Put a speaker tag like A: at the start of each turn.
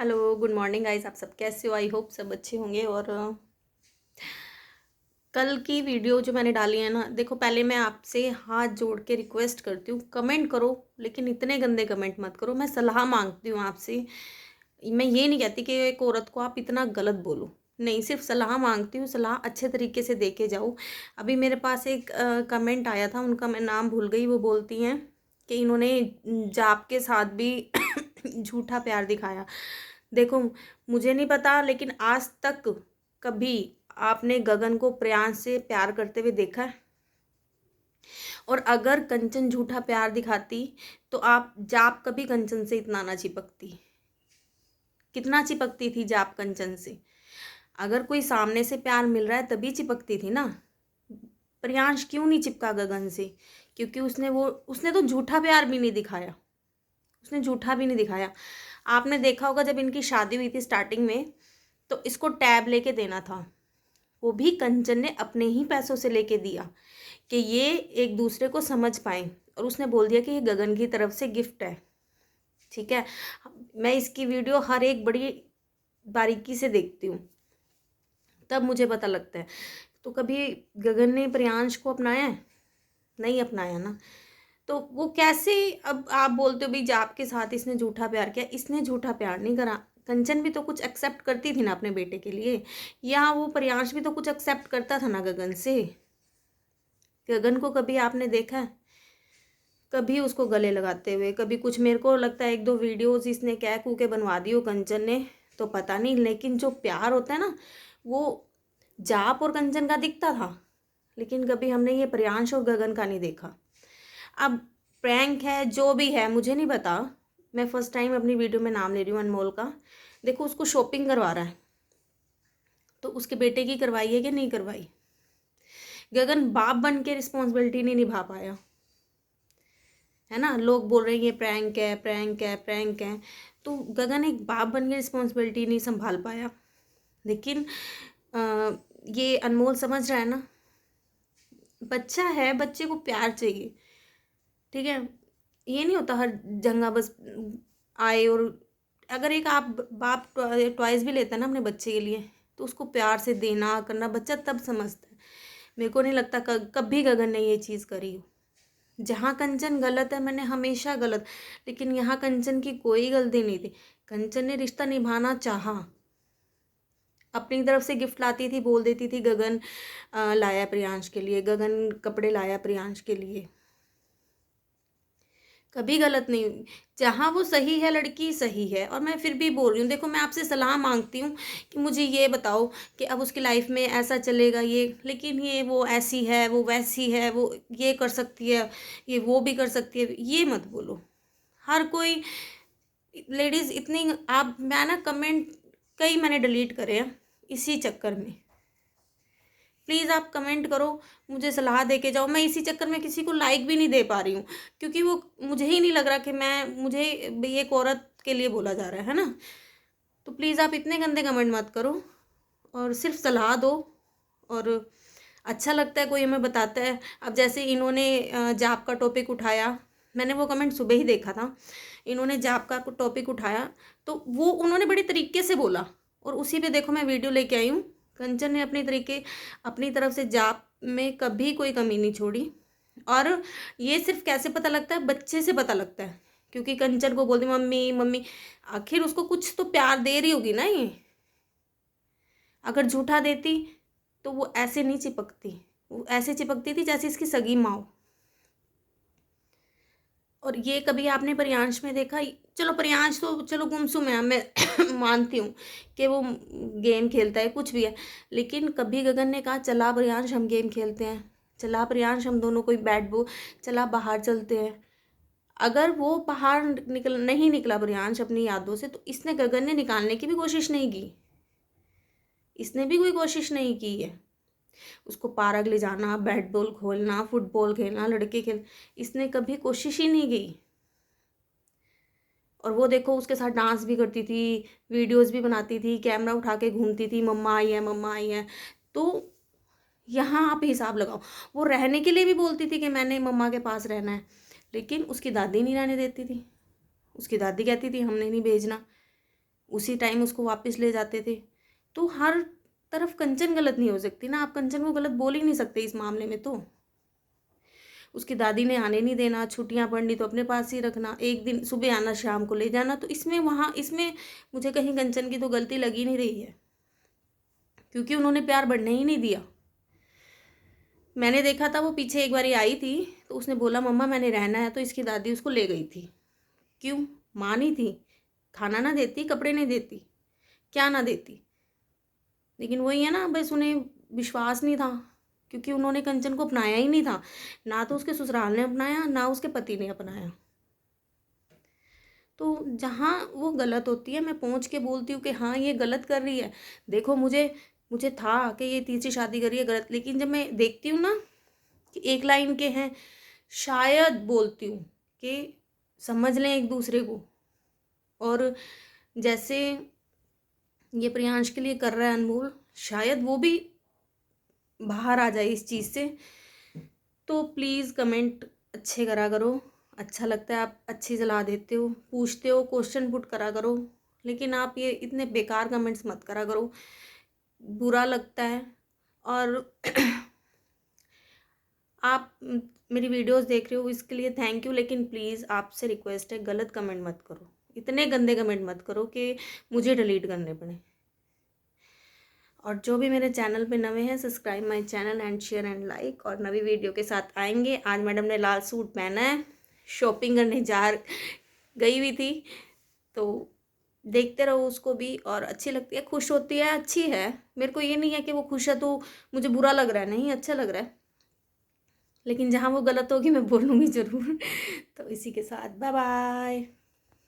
A: Hello, good morning guys. आप सब कैसे हो? आई होप सब अच्छे होंगे। और कल की वीडियो जो मैंने डाली है ना, देखो पहले मैं आपसे हाथ जोड़ के रिक्वेस्ट करती हूँ, कमेंट करो लेकिन इतने गंदे कमेंट मत करो। मैं सलाह मांगती हूँ आपसे। मैं ये नहीं कहती कि एक औरत को आप इतना गलत बोलो, नहीं, सिर्फ सलाह मांगती हूँ। सलाह अच्छे तरीके से दे के जाओ। अभी मेरे पास एक कमेंट आया था, उनका मैं नाम भूल गई। वो बोलती हैं कि इन्होंने जाप के साथ भी झूठा प्यार दिखाया। देखो, मुझे नहीं पता लेकिन आज तक कभी आपने गगन को प्रियांश से प्यार करते हुए देखा है? और अगर कंचन झूठा प्यार दिखाती तो जाप कभी कंचन से इतना ना चिपकती। कितना चिपकती थी जाप कंचन से? अगर कोई सामने से प्यार मिल रहा है तभी चिपकती थी ना। प्रियांश क्यों नहीं चिपका गगन से? क्योंकि उसने तो झूठा प्यार भी नहीं दिखाया। उसने झूठा भी नहीं दिखाया। आपने देखा होगा जब इनकी शादी हुई थी स्टार्टिंग में, तो इसको टैब लेके देना था। वो भी कंचन ने अपने ही पैसों से लेके दिया कि ये एक दूसरे को समझ पाए। और उसने बोल दिया कि ये गगन की तरफ से गिफ्ट है। ठीक है, मैं इसकी वीडियो हर एक बड़ी बारीकी से देखती हूँ, तब मुझे पता लगता है। तो कभी गगन ने प्रियांश को अपनाया है? नहीं अपनाया ना। तो वो कैसे, अब आप बोलते हो भाई जाप के साथ इसने झूठा प्यार किया। इसने झूठा प्यार नहीं करा। कंचन भी तो कुछ एक्सेप्ट करती थी ना अपने बेटे के लिए, या वो प्रियांश भी तो कुछ एक्सेप्ट करता था ना गगन से। गगन को कभी आपने देखा है कभी उसको गले लगाते हुए? कभी कुछ, मेरे को लगता है एक दो वीडियोस इसने कह कू के बनवा दी हो कंचन ने, तो पता नहीं। लेकिन जो प्यार होता है ना, वो जाप और कंचन का दिखता था, लेकिन कभी हमने ये प्रियांश और गगन का नहीं देखा। अब प्रैंक है जो भी है मुझे नहीं पता। मैं फर्स्ट टाइम अपनी वीडियो में नाम ले रही हूँ अनमोल का। देखो, उसको शॉपिंग करवा रहा है तो उसके बेटे की करवाई है कि नहीं करवाई? गगन बाप बन के रिस्पॉन्सिबिलिटी नहीं निभा पाया, है ना। लोग बोल रहे हैं ये प्रैंक है, प्रैंक है, प्रैंक है। तो गगन एक बाप बन के रिस्पॉन्सिबिलिटी नहीं संभाल पाया। लेकिन ये अनमोल समझ रहा है ना। बच्चा है, बच्चे को प्यार चाहिए। ठीक है, ये नहीं होता हर जगह बस आए। और अगर एक आप बाप टॉयज भी लेता है ना अपने बच्चे के लिए, तो उसको प्यार से देना करना बच्चा तब समझता है। मेरे को नहीं लगता कभी गगन ने ये चीज़ करी हो। जहाँ कंचन गलत है, मैंने हमेशा गलत, लेकिन यहाँ कंचन की कोई गलती नहीं थी। कंचन ने रिश्ता निभाना चाहा, अपनी तरफ से गिफ्ट लाती थी, बोल देती थी गगन लाया प्रियांश के लिए, गगन कपड़े लाया प्रियांश के लिए। कभी गलत नहीं हुई। जहाँ वो सही है, लड़की सही है। और मैं फिर भी बोल रही हूँ, देखो मैं आपसे सलाह मांगती हूँ कि मुझे ये बताओ कि अब उसकी लाइफ में ऐसा चलेगा ये, लेकिन ये वो ऐसी है, वो वैसी है, वो ये कर सकती है, ये वो भी कर सकती है, ये मत बोलो। हर कोई लेडीज़ इतनी, आप, मैं ना कमेंट कई मैंने डिलीट करे हैं इसी चक्कर में। प्लीज़ आप कमेंट करो, मुझे सलाह दे के जाओ। मैं इसी चक्कर में किसी को लाइक भी नहीं दे पा रही हूँ, क्योंकि वो मुझे ही नहीं लग रहा कि मुझे ये एक औरत के लिए बोला जा रहा है ना। तो प्लीज़ आप इतने गंदे कमेंट मत करो और सिर्फ सलाह दो। और अच्छा लगता है कोई हमें बताता है। अब जैसे इन्होंने जाप का टॉपिक उठाया, मैंने वो कमेंट सुबह ही देखा था। इन्होंने जाप का टॉपिक उठाया तो वो उन्होंने बड़े तरीके से बोला, और उसी पे देखो मैं वीडियो लेके आई हूँ। कंचन ने अपनी तरफ से जाप में कभी कोई कमी नहीं छोड़ी। और ये सिर्फ कैसे पता लगता है? बच्चे से पता लगता है, क्योंकि कंचन को बोलती मम्मी मम्मी। आखिर उसको कुछ तो प्यार दे रही होगी ना ये। अगर झूठा देती तो वो ऐसे नहीं चिपकती। वो ऐसे चिपकती थी जैसे इसकी सगी माँ हो। और ये कभी आपने प्रियांश में देखा? चलो प्रियांश तो चलो गुमसुम है, मैं मानती हूँ कि वो गेम खेलता है, कुछ भी है। लेकिन कभी गगन ने कहा चला प्रियांश हम गेम खेलते हैं, चला प्रियांश हम दोनों कोई चला बाहर चलते हैं? अगर वो बाहर नहीं निकला प्रियांश अपनी यादों से, तो इसने गगन ने निकालने की भी कोशिश नहीं की। इसने भी कोई कोशिश नहीं की है। उसको पार्क ले जाना, बैट बॉल खोलना, फुटबॉल खेलना, लड़के खेल, इसने कभी कोशिश ही नहीं की। और वो देखो उसके साथ डांस भी करती थी, वीडियोस भी बनाती थी, कैमरा उठा के घूमती थी, मम्मा आई है, मम्मा आई है। तो यहाँ आप हिसाब लगाओ। वो रहने के लिए भी बोलती थी कि मैंने मम्मा के पास रहना है, लेकिन उसकी दादी नहीं रहने देती थी। उसकी दादी कहती थी हमने नहीं भेजना। उसी टाइम उसको वापस ले जाते थे। तो हर तरफ कंचन गलत नहीं हो सकती ना, आप कंचन को गलत बोल ही नहीं सकते इस मामले में। तो उसकी दादी ने आने नहीं देना, छुट्टियां पड़नी तो अपने पास ही रखना, एक दिन सुबह आना शाम को ले जाना, तो इसमें मुझे कहीं कंचन की तो गलती लगी नहीं रही है, क्योंकि उन्होंने प्यार बढ़ने ही नहीं दिया। मैंने देखा था वो पीछे एक बारी आई थी, तो उसने बोला मम्मा मैंने रहना है, तो इसकी दादी उसको ले गई थी। क्यों? माँ नहीं थी? खाना ना देती, कपड़े नहीं देती, क्या ना देती? लेकिन वही है ना, बस उन्हें विश्वास नहीं था, क्योंकि उन्होंने कंचन को अपनाया ही नहीं था। ना तो उसके ससुराल ने अपनाया, ना उसके पति ने अपनाया। तो जहाँ वो गलत होती है, मैं पहुँच के बोलती हूँ कि हाँ ये गलत कर रही है। देखो मुझे मुझे था कि ये तीसरी शादी कर रही है गलत, लेकिन जब मैं देखती हूँ ना कि एक लाइन के हैं, शायद बोलती हूँ कि समझ लें एक दूसरे को। और जैसे ये प्रियांश के लिए कर रहा है अनमोल, शायद वो भी बाहर आ जाए इस चीज़ से। तो प्लीज़ कमेंट अच्छे करा करो, अच्छा लगता है, आप अच्छी सलाह देते हो, पूछते हो, क्वेश्चन पुट करा करो। लेकिन आप ये इतने बेकार कमेंट्स मत करा करो, बुरा लगता है। और आप मेरी वीडियोस देख रहे हो इसके लिए थैंक यू, लेकिन प्लीज़ आपसे रिक्वेस्ट है, गलत कमेंट मत करो, इतने गंदे कमेंट मत करो कि मुझे डिलीट करने पड़े। और जो भी मेरे चैनल पे नए हैं, subscribe my channel and share and like. और नवी वीडियो के साथ आएंगे। आज मैडम ने लाल सूट पहना है, शॉपिंग करने गई हुई थी, तो देखते रहो उसको भी। और अच्छी लगती है, खुश होती है, अच्छी है। मेरे को ये नहीं है कि वो खुश है तो मुझे बुरा लग रहा है, नहीं, अच्छा लग रहा है। लेकिन जहाँ वो गलत होगी मैं बोलूँगी ज़रूर। तो इसी के साथ बाय बाय।